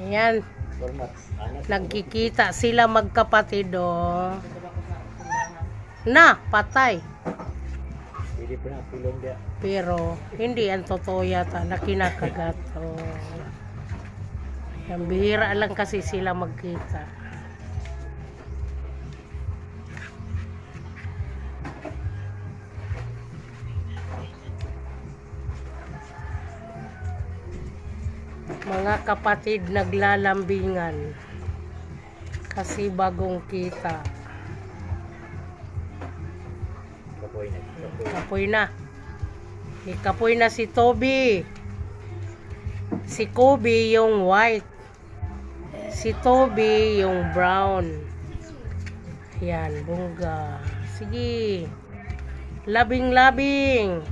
Ayan. Nagkikita sila magkapatid, oh. Na, patay. Pero, hindi ang totoo yata na kinakagat. Oh. Ang bihira lang kasi sila magkita. Mga kapatid naglalambingan kasi bagong kita. Kapoy na. Kapoy na si Toby. Si Kobe yung white. Si Toby yung brown. Yan, bongga. Sige. Labing-labing.